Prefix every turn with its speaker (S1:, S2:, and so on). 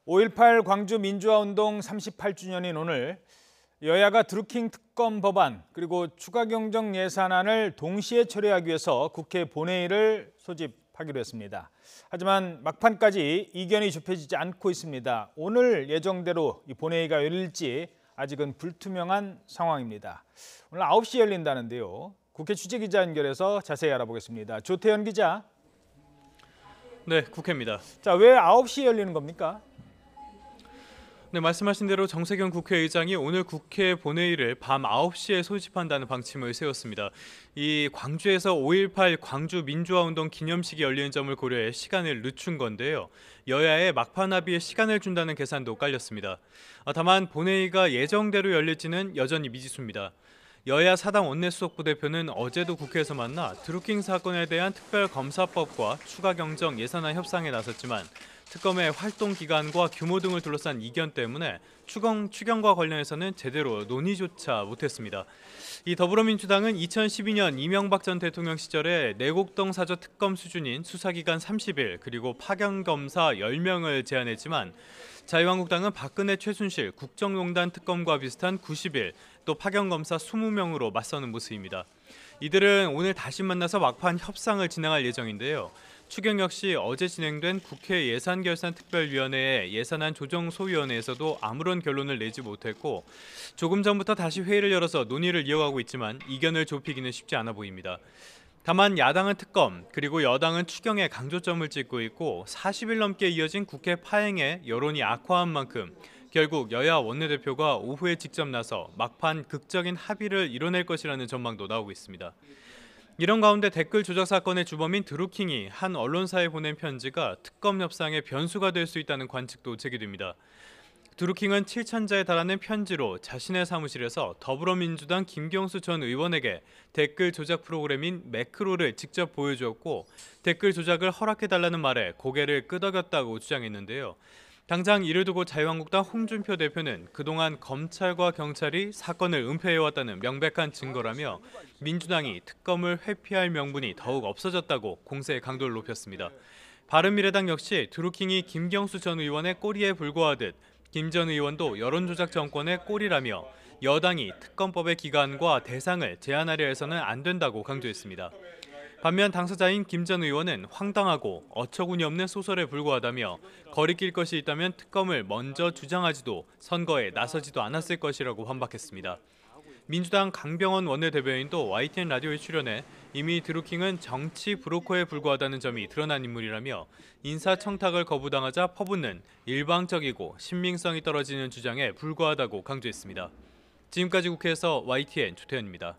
S1: 5.18 광주 민주화운동 38주년인 오늘 여야가 드루킹 특검 법안 그리고 추가 경정 예산안을 동시에 처리하기 위해서 국회 본회의를 소집하기로 했습니다. 하지만 막판까지 이견이 좁혀지지 않고 있습니다. 오늘 예정대로 이 본회의가 열릴지 아직은 불투명한 상황입니다. 오늘 9시에 열린다는데요. 국회 취재기자 연결해서 자세히 알아보겠습니다. 조태현 기자.
S2: 네, 국회입니다.
S1: 자, 왜 9시에 열리는 겁니까?
S2: 네, 말씀하신 대로 정세균 국회의장이 오늘 국회 본회의를 밤 9시에 소집한다는 방침을 세웠습니다. 이 광주에서 5.18 광주 민주화운동 기념식이 열리는 점을 고려해 시간을 늦춘 건데요. 여야의 막판 합의에 시간을 준다는 계산도 깔렸습니다. 다만 본회의가 예정대로 열릴지는 여전히 미지수입니다. 여야 사당 원내수석부 대표는 어제도 국회에서 만나 드루킹 사건에 대한 특별검사법과 추가 경정 예산안 협상에 나섰지만 특검의 활동 기간과 규모 등을 둘러싼 이견 때문에 추경과 관련해서는 제대로 논의조차 못했습니다. 이 더불어민주당은 2012년 이명박 전 대통령 시절에 내곡동 사저 특검 수준인 수사기간 30일 그리고 파견검사 10명을 제안했지만 자유한국당은 박근혜 최순실 국정농단 특검과 비슷한 90일 또 파견검사 20명으로 맞서는 모습입니다. 이들은 오늘 다시 만나서 막판 협상을 진행할 예정인데요. 추경 역시 어제 진행된 국회 예산결산특별위원회의 예산안 조정소위원회에서도 아무런 결론을 내지 못했고 조금 전부터 다시 회의를 열어서 논의를 이어가고 있지만 이견을 좁히기는 쉽지 않아 보입니다. 다만 야당은 특검 그리고 여당은 추경에 강조점을 찍고 있고 40일 넘게 이어진 국회 파행에 여론이 악화한 만큼 결국 여야 원내대표가 오후에 직접 나서 막판 극적인 합의를 이뤄낼 것이라는 전망도 나오고 있습니다. 이런 가운데 댓글 조작 사건의 주범인 드루킹이 한 언론사에 보낸 편지가 특검 협상의 변수가 될 수 있다는 관측도 제기됩니다. 드루킹은 7,000자에 달하는 편지로 자신의 사무실에서 더불어민주당 김경수 전 의원에게 댓글 조작 프로그램인 매크로를 직접 보여주었고 댓글 조작을 허락해달라는 말에 고개를 끄덕였다고 주장했는데요. 당장 이를 두고 자유한국당 홍준표 대표는 그동안 검찰과 경찰이 사건을 은폐해왔다는 명백한 증거라며 민주당이 특검을 회피할 명분이 더욱 없어졌다고 공세의 강도를 높였습니다. 바른미래당 역시 드루킹이 김경수 전 의원의 꼬리에 불과하듯 김 전 의원도 여론조작 정권의 꼴이라며 여당이 특검법의 기간과 대상을 제한하려 해서는 안 된다고 강조했습니다. 반면 당사자인 김 전 의원은 황당하고 어처구니 없는 소설에 불과하다며 거리낄 것이 있다면 특검을 먼저 주장하지도 선거에 나서지도 않았을 것이라고 반박했습니다. 민주당 강병원 원내대변인도 YTN 라디오에 출연해 이미 드루킹은 정치 브로커에 불과하다는 점이 드러난 인물이라며 인사청탁을 거부당하자 퍼붓는 일방적이고 신빙성이 떨어지는 주장에 불과하다고 강조했습니다. 지금까지 국회에서 YTN 조태현입니다.